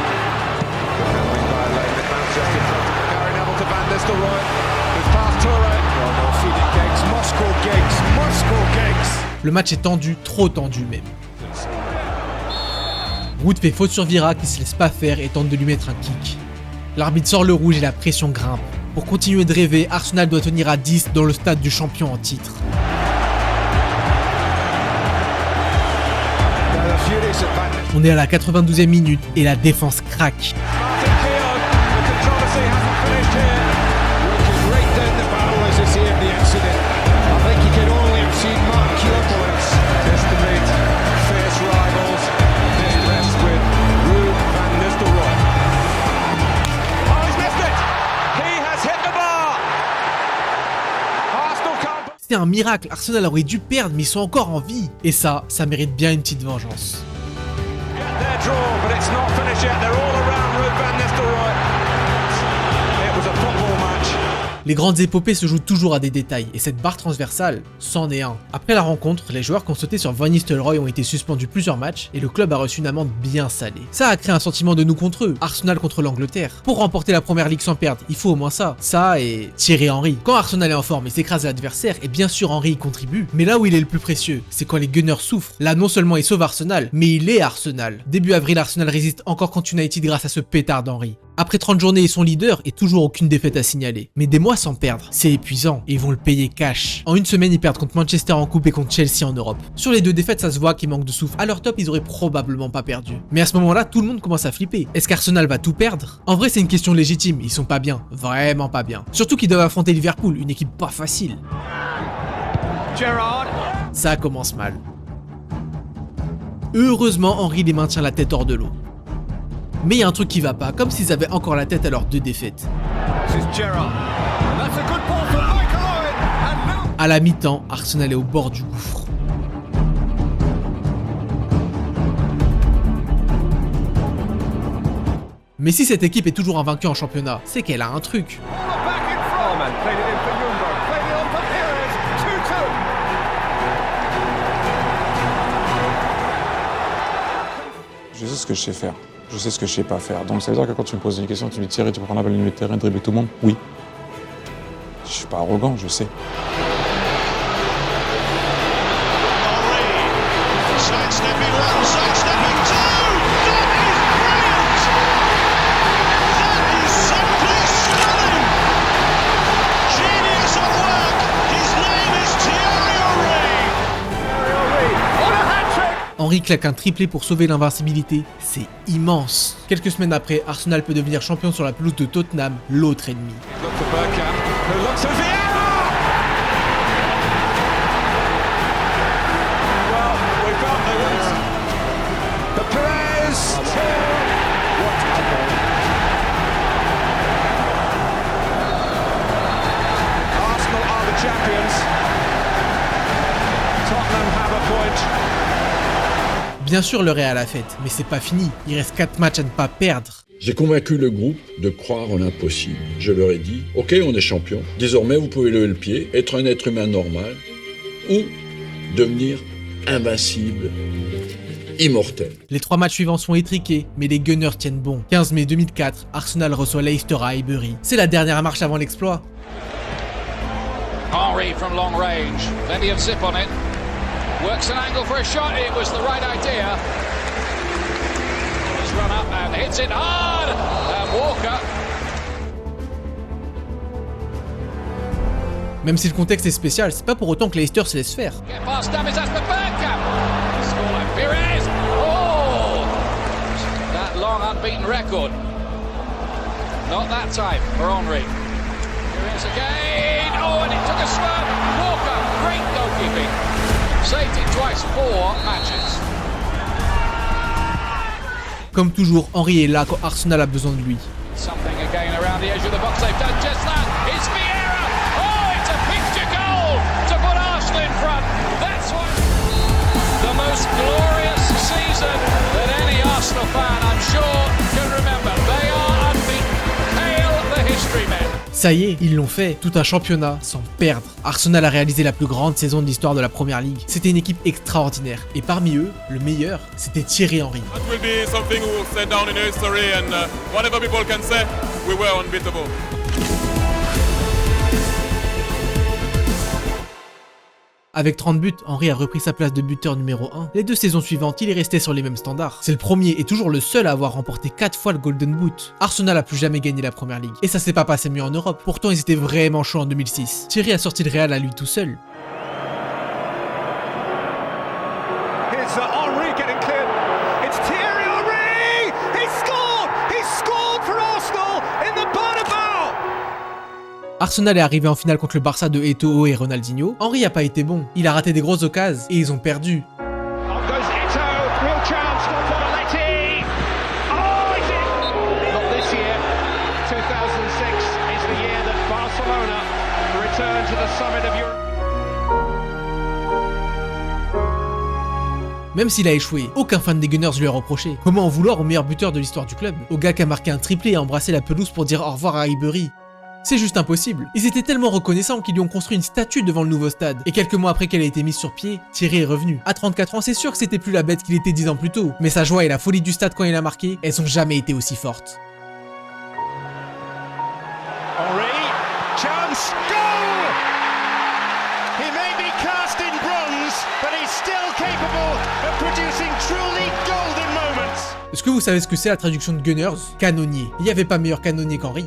Just in front of Gary Neville to Van Nistelrooy. It's past Toure. Oh no, feeding Giggs, Moscow Giggs. Le match est tendu, trop tendu même. Ruud fait faute sur Vieira qui se laisse pas faire et tente de lui mettre un kick. L'arbitre sort le rouge et la pression grimpe. Pour continuer de rêver, Arsenal doit tenir à 10 dans le stade du champion en titre. On est à la 92e minute et la défense craque. C'est un miracle, Arsenal aurait dû perdre mais ils sont encore en vie. Et ça mérite bien une petite vengeance. Les grandes épopées se jouent toujours à des détails, et cette barre transversale, c'en est un. Après la rencontre, les joueurs qui ont sauté sur Van Nistelrooy ont été suspendus plusieurs matchs, et le club a reçu une amende bien salée. Ça a créé un sentiment de nous contre eux, Arsenal contre l'Angleterre. Pour remporter la première ligue sans perdre, il faut au moins ça. Ça et Thierry Henry. Quand Arsenal est en forme et s'écrase l'adversaire, et bien sûr Henry y contribue, mais là où il est le plus précieux, c'est quand les Gunners souffrent. Là non seulement il sauve Arsenal, mais il est Arsenal. Début avril, Arsenal résiste encore contre United grâce à ce pétard d'Henry. Après 30 journées, ils sont leaders et toujours aucune défaite à signaler. Mais des mois sans perdre, c'est épuisant et ils vont le payer cash. En une semaine, ils perdent contre Manchester en coupe et contre Chelsea en Europe. Sur les deux défaites, ça se voit qu'ils manquent de souffle. À leur top, ils auraient probablement pas perdu. Mais à ce moment-là, tout le monde commence à flipper. Est-ce qu'Arsenal va tout perdre? En vrai, c'est une question légitime. Ils sont pas bien. Vraiment pas bien. Surtout qu'ils doivent affronter Liverpool, une équipe pas facile. Gerrard. Ça commence mal. Heureusement, Henry les maintient la tête hors de l'eau. Mais il y a un truc qui va pas, comme s'ils avaient encore la tête à leurs deux défaites. À la mi-temps, Arsenal est au bord du gouffre. Mais si cette équipe est toujours invaincue en championnat, c'est qu'elle a un truc. Je sais ce que je sais faire. Je sais ce que je sais pas faire. Donc ça veut dire que quand tu me poses une question, tu me dis Thierry, tu peux prendre la balle au milieu de terrain, dribbler tout le monde? Oui. Je suis pas arrogant, je sais. Henry claque un triplé pour sauver l'invincibilité, c'est immense. Quelques semaines après, Arsenal peut devenir champion sur la pelouse de Tottenham, l'autre ennemi. Bien sûr, le Real a la fête, mais c'est pas fini. Il reste 4 matchs à ne pas perdre. J'ai convaincu le groupe de croire en l'impossible. Je leur ai dit, ok, on est champion. Désormais, vous pouvez lever le pied, être un être humain normal, ou devenir invincible, immortel. Les 3 matchs suivants sont étriqués, mais les Gunners tiennent bon. 15 mai 2004, Arsenal reçoit Leicester à Highbury. C'est la dernière marche avant l'exploit. Henry from long range, plenty of zip on it. Works an angle for a shot, it was the right idea. He's run up and hits it hard, and Walker. Même si le contexte est spécial, c'est pas pour autant que Leicester se laisse faire. Get past Davis, that's the Bergkamp. Scoreline, Pires. Oh! That long unbeaten record. Not that time for Henry. Pires again. Oh, and it took a spurt. Walker, great goalkeeping. Saved it twice, 4 matches. Comme toujours, Henry est là quand Arsenal a besoin de lui. Something again around the edge of the box. They've done just that. It's Vieira. Oh, it's a picture goal to put Arsenal in front. That's what the most glorious season that any Arsenal fan, I'm sure, can remember. They are unbeaten. Hail the history men. Ça y est, ils l'ont fait, tout un championnat sans perdre. Arsenal a réalisé la plus grande saison de l'histoire de la Première Ligue. C'était une équipe extraordinaire. Et parmi eux, le meilleur, c'était Thierry Henry. That will be something we will set down in history and whatever people can say, we were unbeatable. Avec 30 buts, Henry a repris sa place de buteur numéro 1. Les 2 saisons suivantes, il est resté sur les mêmes standards. C'est le premier et toujours le seul à avoir remporté 4 fois le Golden Boot. Arsenal a plus jamais gagné la Première Ligue. Et ça s'est pas passé mieux en Europe. Pourtant, ils étaient vraiment chauds en 2006. Thierry a sorti le Real à lui tout seul. Here's Henry getting cleared. It's Thierry Henry! He scored! He scored for Arsenal in the Bernabeu! Arsenal est arrivé en finale contre le Barça de Eto'o et Ronaldinho. Henry a pas été bon. Il a raté des grosses occasions et ils ont perdu. Même s'il a échoué, aucun fan des Gunners lui a reproché. Comment en vouloir au meilleur buteur de l'histoire du club? Au gars qui a marqué un triplé et a embrassé la pelouse pour dire au revoir à Highbury. C'est juste impossible. Ils étaient tellement reconnaissants qu'ils lui ont construit une statue devant le nouveau stade. Et quelques mois après qu'elle ait été mise sur pied, Thierry est revenu. À 34 ans, c'est sûr que c'était plus la bête qu'il était 10 ans plus tôt. Mais sa joie et la folie du stade quand il a marqué, elles ont jamais été aussi fortes. Henry, chance, goal! He may be cast in bronze, but he's still capable of producing truly golden moments. Est-ce que vous savez ce que c'est la traduction de Gunners? Canonnier. Il n'y avait pas meilleur canonnier qu'Henry.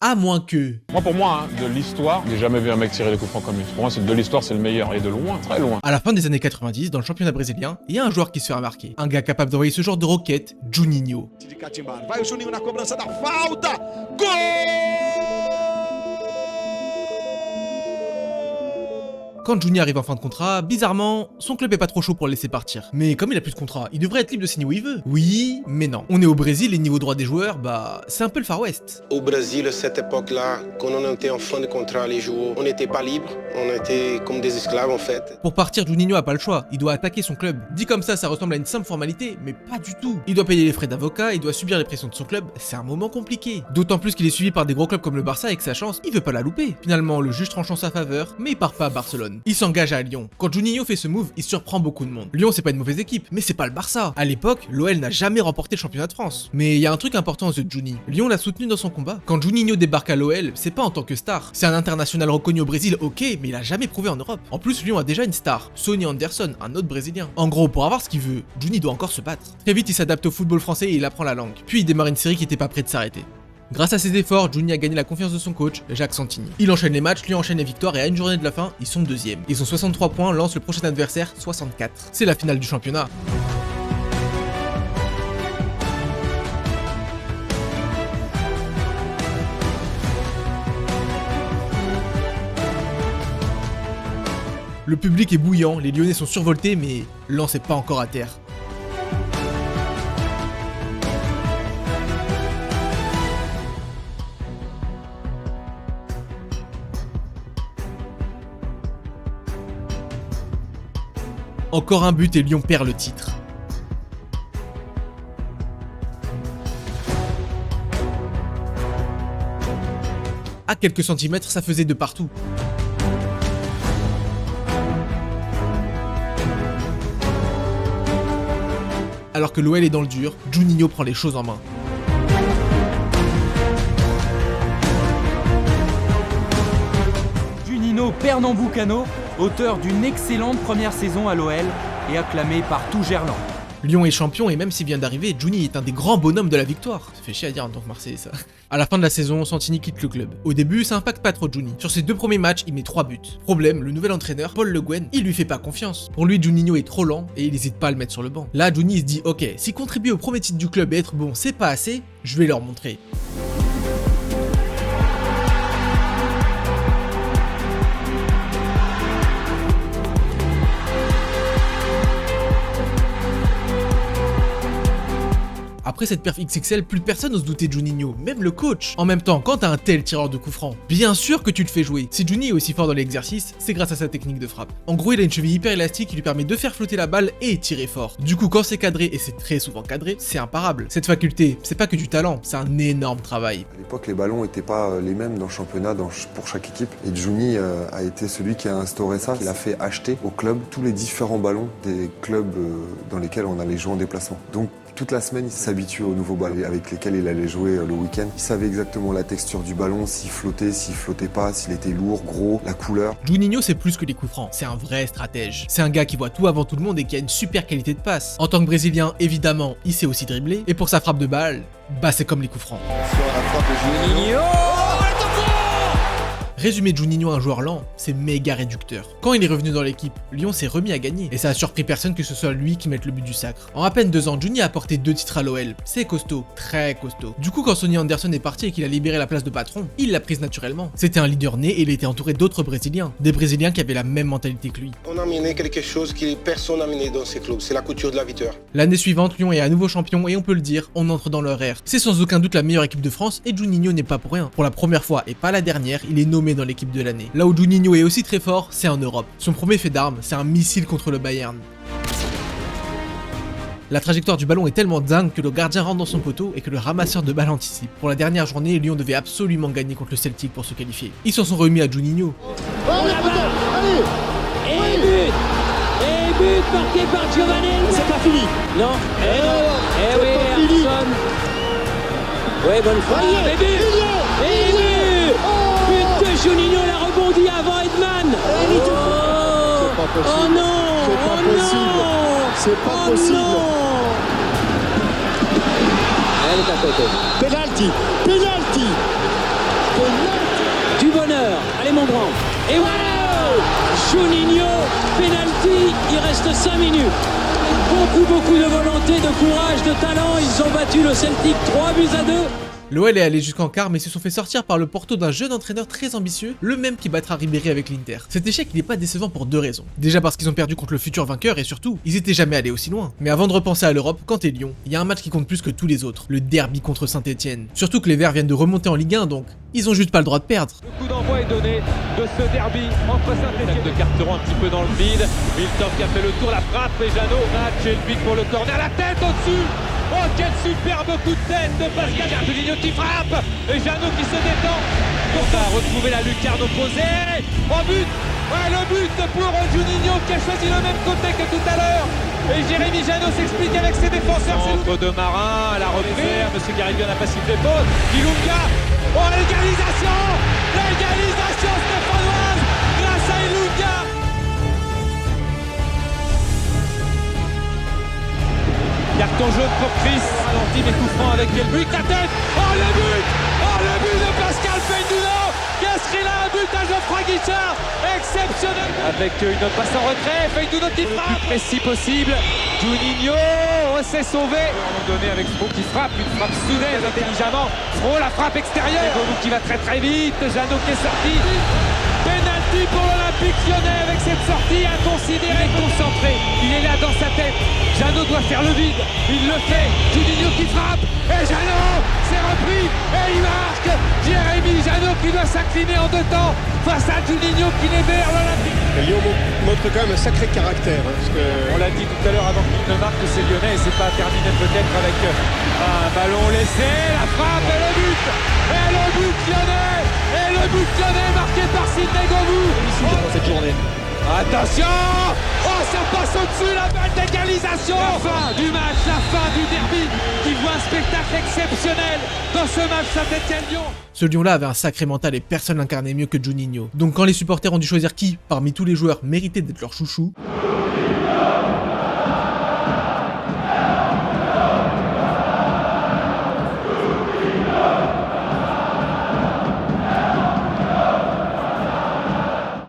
À moins que... Moi, pour moi, de l'histoire, j'ai jamais vu un mec tirer des coups francs comme lui. Pour moi, c'est de l'histoire, c'est le meilleur, et de loin, très loin. À la fin des années 90, dans le championnat brésilien, il y a un joueur qui se fait remarquer. Un gars capable d'envoyer ce genre de roquette, Juninho. Vai o Juninho na cobrança da falta. Gol! Quand Juni arrive en fin de contrat, bizarrement, son club est pas trop chaud pour le laisser partir. Mais comme il a plus de contrat, il devrait être libre de signer où il veut. Oui, mais non. On est au Brésil, les niveaux droits des joueurs, c'est un peu le Far West. Au Brésil, à cette époque-là, quand on était en fin de contrat, les joueurs, on n'était pas libres, on était comme des esclaves en fait. Pour partir, Juninho a pas le choix, il doit attaquer son club. Dit comme ça ressemble à une simple formalité, mais pas du tout. Il doit payer les frais d'avocat, il doit subir les pressions de son club, c'est un moment compliqué. D'autant plus qu'il est suivi par des gros clubs comme le Barça et que sa chance, il veut pas la louper. Finalement, le juge tranche en sa faveur, mais il part pas à Barcelone. Il s'engage à Lyon. Quand Juninho fait ce move, il surprend beaucoup de monde. Lyon, c'est pas une mauvaise équipe, mais c'est pas le Barça. À l'époque, l'OL n'a jamais remporté le championnat de France. Mais il y a un truc important aux yeux de Juni. Lyon l'a soutenu dans son combat. Quand Juninho débarque à l'OL, c'est pas en tant que star. C'est un international reconnu au Brésil, ok, mais il a jamais prouvé en Europe. En plus, Lyon a déjà une star, Sonny Anderson, un autre Brésilien. En gros, pour avoir ce qu'il veut, Juni doit encore se battre. Très vite, il s'adapte au football français et il apprend la langue. Puis il démarre une série qui était pas près de s'arrêter. Grâce à ses efforts, Juni a gagné la confiance de son coach, Jacques Santini. Il enchaîne les matchs, lui enchaîne les victoires et à une journée de la fin, ils sont deuxième. Ils ont 63 points, lance le prochain adversaire 64. C'est la finale du championnat. Le public est bouillant, les Lyonnais sont survoltés, mais Lens n'est pas encore à terre. Encore un but et Lyon perd le titre. À quelques centimètres, ça faisait de partout. Alors que l'OL est dans le dur, Juninho prend les choses en main. Juninho Pernambucano, auteur d'une excellente première saison à l'OL et acclamé par tout Gerland. Lyon est champion et même s'il vient d'arriver, Juni est un des grands bonhommes de la victoire. Ça fait chier à dire en tant que Marseillais ça. À la fin de la saison, Santini quitte le club. Au début, ça impacte pas trop Juni. Sur ses 2 premiers matchs, il met 3 buts. Problème, le nouvel entraîneur, Paul Le Guen, il lui fait pas confiance. Pour lui, Juninho est trop lent et il hésite pas à le mettre sur le banc. Là, Juni se dit, ok, si contribuer au premier titre du club et être bon, c'est pas assez, je vais leur montrer. Après cette perf XXL, plus personne n'ose douter de Juninho, même le coach. En même temps, quand t'as un tel tireur de coup franc, bien sûr que tu le fais jouer. Si Juni est aussi fort dans l'exercice, c'est grâce à sa technique de frappe. En gros, il a une cheville hyper élastique qui lui permet de faire flotter la balle et tirer fort. Du coup, quand c'est cadré, et c'est très souvent cadré, c'est imparable. Cette faculté, c'est pas que du talent, c'est un énorme travail. À l'époque, les ballons n'étaient pas les mêmes dans le championnat pour chaque équipe. Et Juni a été celui qui a instauré ça. Il a fait acheter au club tous les différents ballons des clubs dans lesquels on allait jouer en déplacement. Donc, toute la semaine, il s'habituait aux nouveaux ballons avec lesquels il allait jouer le week-end. Il savait exactement la texture du ballon, s'il flottait pas, s'il était lourd, gros, la couleur. Juninho, c'est plus que les coups francs, c'est un vrai stratège. C'est un gars qui voit tout avant tout le monde et qui a une super qualité de passe. En tant que Brésilien, évidemment, il sait aussi dribbler. Et pour sa frappe de balle, c'est comme les coups francs. Sur la frappe de Juninho. Résumer Juninho un joueur lent, c'est méga réducteur. Quand il est revenu dans l'équipe, Lyon s'est remis à gagner. Et ça a surpris personne que ce soit lui qui mette le but du sacre. En à peine 2 ans, Juni a apporté 2 titres à l'OL. C'est costaud, très costaud. Du coup, quand Sonny Anderson est parti et qu'il a libéré la place de patron, il l'a prise naturellement. C'était un leader né et il était entouré d'autres Brésiliens. Des Brésiliens qui avaient la même mentalité que lui. On a mené quelque chose que personne n'a mené dans ces clubs, c'est la culture de la victoire. L'année suivante, Lyon est à nouveau champion et on peut le dire, on entre dans leur ère. C'est sans aucun doute la meilleure équipe de France et Juninho n'est pas pour rien. Pour la première fois et pas la dernière, il est nommé dans l'équipe de l'année. Là où Juninho est aussi très fort, c'est en Europe. Son premier fait d'armes, c'est un missile contre le Bayern. La trajectoire du ballon est tellement dingue que le gardien rentre dans son poteau et que le ramasseur de balles anticipe. Pour la dernière journée, Lyon devait absolument gagner contre le Celtic pour se qualifier. Ils s'en sont remis à Juninho. Et but marqué par Giovanelli. C'est pas fini. Non. Eh oui, Anderson. Ouais, bonne frappe. Et but. But de Juninho, il a rebondi avant Edman. C'est pas possible. Oh non. C'est pas possible. C'est pas possible. Non. Elle est à côté. Penalty. Du bonheur. Allez mon grand. Et wow, Juninho, penalty, il reste 5 minutes. Beaucoup de volonté, de courage, de talent. Ils ont battu le Celtic 3-2. L'OL est allé jusqu'en quart mais se sont fait sortir par le Porto d'un jeune entraîneur très ambitieux, le même qui battra Ribéry avec l'Inter. Cet échec il n'est pas décevant pour deux raisons. Déjà parce qu'ils ont perdu contre le futur vainqueur et surtout, ils étaient jamais allés aussi loin. Mais avant de repenser à l'Europe, quand t'es Lyon, il y a un match qui compte plus que tous les autres, le derby contre Saint-Etienne. Surtout que les Verts viennent de remonter en Ligue 1 donc ils ont juste pas le droit de perdre. Le coup d'envoi est donné de ce derby entre Saint-Etienne de Carteron un petit peu dans le vide. Milton qui a fait le tour, la frappe et Jeannot match et le but pour le corner, la tête au-dessus. Oh quel superbe coup de tête de Pascal Juninho qui frappe et Jeannot qui se détend. On va retrouver la lucarne opposée. Oh but. Ouais, le but pour Juninho qui a choisi le même côté que tout à l'heure. Et Jérémy Jeannot s'explique avec ses défenseurs. Centre de Marin à la repère. Monsieur Garrigou n'a pas sifflé faute. Ilunga. Oh l'égalisation. L'égalisation stéphanoise grâce à Ilunga. Carton jaune pour Chris. Ralenti mais coup franc avec quel but. La tête. Oh le but. Oh le but de Pascal Feindouno. Qu'est-ce qu'il a un but à Geoffroy Guichard. Exceptionnel. Avec une passe en retrait. Feindouno qui frappe. Le plus précis possible. Juninho s'est sauvé. À un moment donné avec Fro qui frappe. Une frappe soudaine intelligemment. Fro la frappe extérieure. Gonou qui va très très vite. Jeannot qui est sorti. Penalty pour l'Olympique Lyonnais avec cette sortie inconsidérée, concentrée. Il est là dans sa tête. Jeannot doit faire le vide. Il le fait. Juninho qui frappe. Et Jeannot s'est repris. Et il marque. Jérémy Jeannot qui doit s'incliner en deux temps face à Juninho qui les vers l'Olympique. Lyon montre quand même un sacré caractère. Parce que... On l'a dit tout à l'heure avant qu'il ne marque que c'est Lyonnais. Et c'est pas terminé peut-être avec un ballon laissé. La frappe et le but. Et le but lyonnais. Et le but lyonnais marqué par Sidney Govou. Ici dans cette journée. Attention. Oh ça passe au-dessus la balle d'égalisation. La fin du match, la fin du derby qui voit un spectacle exceptionnel dans ce match Saint-Etienne-Lyon. Ce Lyon-là avait un sacré mental et personne n'incarnait mieux que Juninho. Donc quand les supporters ont dû choisir qui, parmi tous les joueurs, méritait d'être leur chouchou,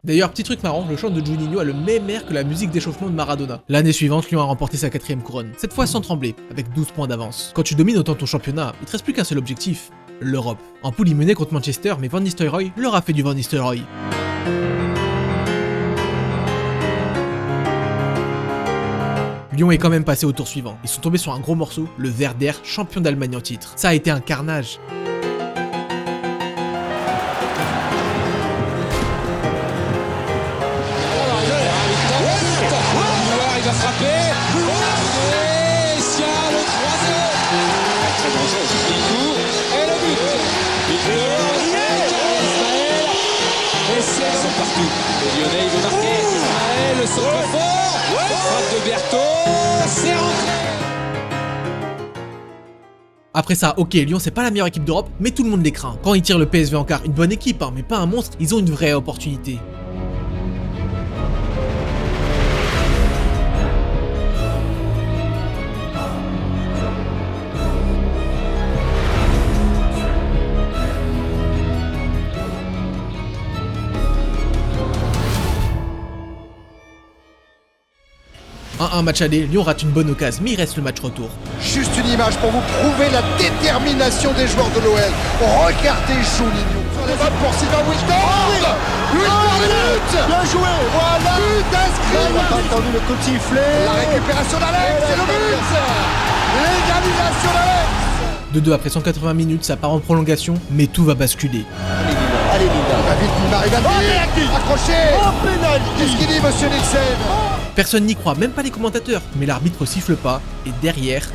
D'ailleurs, petit truc marrant, le chant de Juninho a le même air que la musique d'échauffement de Maradona. L'année suivante, Lyon a remporté sa 4ème couronne, cette fois sans trembler, avec 12 points d'avance. Quand tu domines autant ton championnat, il te reste plus qu'un seul objectif, l'Europe. En poule, ils menaient contre Manchester, mais Van Nistelrooy leur a fait du Van Nistelrooy. Lyon est quand même passé au tour suivant. Ils sont tombés sur un gros morceau, le Werder, champion d'Allemagne en titre. Ça a été un carnage. Il va frapper. Et Sia le 3-0. Très dangereux. Il court. Et le but. Il Ismaël. Et c'est sont partout. Les Lyonnais, il veut marquer. Ismaël, le centre fort. Frappe de Berthaud. C'est rentré. Après ça, ok, Lyon c'est pas la meilleure équipe d'Europe, mais tout le monde les craint. Quand ils tirent le PSV en quart, une bonne équipe, hein, mais pas un monstre, ils ont une vraie opportunité. Un match aller, Lyon rate une bonne occasion, mais il reste le match retour. Juste une image pour vous prouver la détermination des joueurs de l'OL. Regardez Juninho. Sur les balles pour Sylvain Wiltord. But. Bien joué. Voilà. But inscrit. On n'a pas entendu le coup de sifflet. La récupération d'Alex et le but. L'égalisation d'Alex. 2-2 après 180 minutes, ça part en prolongation, mais tout va basculer. Allez Lina. David Marivandi. Accroché. Oh pénalty. Qu'est-ce qu'il dit monsieur Nielsen? Personne n'y croit, même pas les commentateurs, mais l'arbitre siffle pas, et derrière...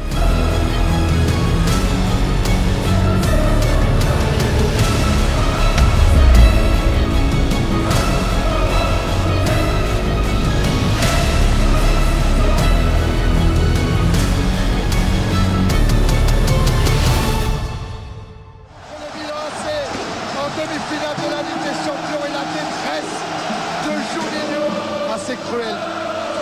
En demi-finale de la Ligue des Champions et la détresse de Juninho. Assez cruel.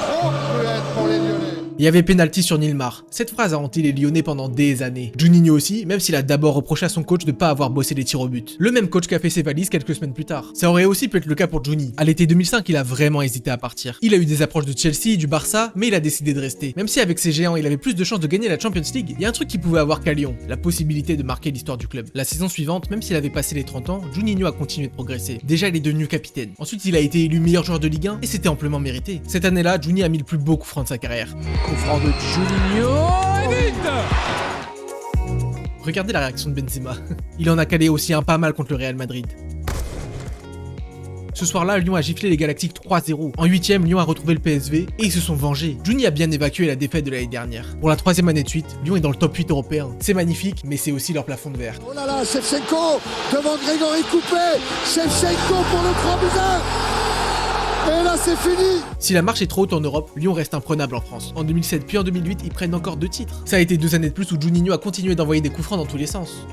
Trop cruel pour les Lyonnais. Il y avait pénalty sur Nilmar. Cette phrase a hanté les Lyonnais pendant des années. Juninho aussi, même s'il a d'abord reproché à son coach de pas avoir bossé les tirs au but. Le même coach qui a fait ses valises quelques semaines plus tard. Ça aurait aussi pu être le cas pour Juni. À l'été 2005, il a vraiment hésité à partir. Il a eu des approches de Chelsea, du Barça, mais il a décidé de rester. Même si avec ses géants, il avait plus de chances de gagner la Champions League, il y a un truc qu'il pouvait avoir qu'à Lyon, la possibilité de marquer l'histoire du club. La saison suivante, même s'il avait passé les 30 ans, Juninho a continué de progresser. Déjà, il est devenu capitaine. Ensuite, il a été élu meilleur joueur de Ligue 1 et c'était amplement mérité. Cette année-là, Juni a mis le plus beau coup franc de sa carrière. Coup franc de Juninho et vite. Regardez la réaction de Benzema. Il en a calé aussi un pas mal contre le Real Madrid. Ce soir-là, Lyon a giflé les Galactiques 3-0. En 8ème, Lyon a retrouvé le PSV et ils se sont vengés. Juni a bien évacué la défaite de l'année dernière. Pour la 3ème année de suite, Lyon est dans le top 8 européen. C'est magnifique, mais c'est aussi leur plafond de verre. Oh là là, Shevchenko devant Grégory Coupé. Shevchenko pour le 3-1. Et là, c'est fini. Si la marche est trop haute en Europe, Lyon reste imprenable en France. En 2007 puis en 2008, ils prennent encore 2 titres. Ça a été 2 années de plus où Juninho a continué d'envoyer des coups francs dans tous les sens.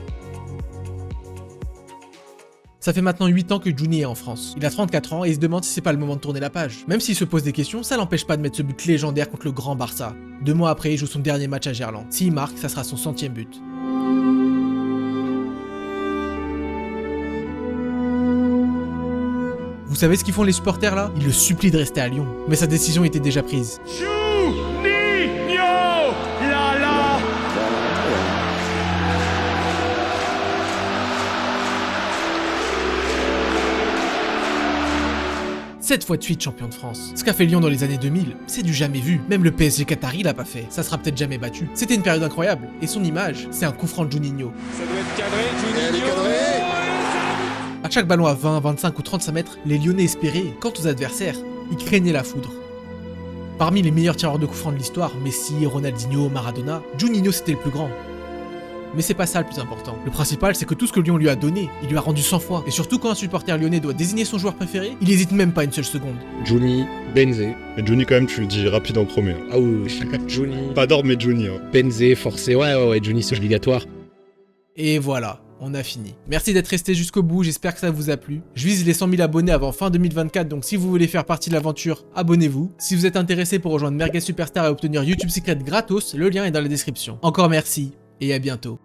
Ça fait maintenant 8 ans que Juni est en France. Il a 34 ans et il se demande si c'est pas le moment de tourner la page. Même s'il se pose des questions, ça l'empêche pas de mettre ce but légendaire contre le grand Barça. 2 mois après, il joue son dernier match à Gerland. S'il marque, ça sera son 100e but. Vous savez ce qu'ils font les supporters là? Ils le supplient de rester à Lyon. Mais sa décision était déjà prise. Cette fois de suite champion de France. Ce qu'a fait Lyon dans les années 2000, c'est du jamais vu. Même le PSG Qatari l'a pas fait. Ça sera peut-être jamais battu. C'était une période incroyable. Et son image, c'est un coup franc de Juninho. Ça doit être cadré, Juninho. À chaque ballon à 20, 25 ou 35 mètres, les Lyonnais espéraient, quant aux adversaires, ils craignaient la foudre. Parmi les meilleurs tireurs de coups francs de l'histoire, Messi, Ronaldinho, Maradona, Juninho c'était le plus grand. Mais c'est pas ça le plus important. Le principal, c'est que tout ce que Lyon lui a donné, il lui a rendu 100 fois. Et surtout quand un supporter lyonnais doit désigner son joueur préféré, il hésite même pas une seule seconde. Juni, Benzé. Et Juni quand même, tu le dis rapide en premier. Ah oui, Juni. Pas d'ordre, mais Juni. Hein. Benzé, forcé, ouais, Juni c'est obligatoire. Et voilà, on a fini. Merci d'être resté jusqu'au bout, j'espère que ça vous a plu. Je vise les 100 000 abonnés avant fin 2024, donc si vous voulez faire partie de l'aventure, abonnez-vous. Si vous êtes intéressé pour rejoindre Merguez Superstar et obtenir YouTube Secret gratos, le lien est dans la description. Encore merci, et à bientôt.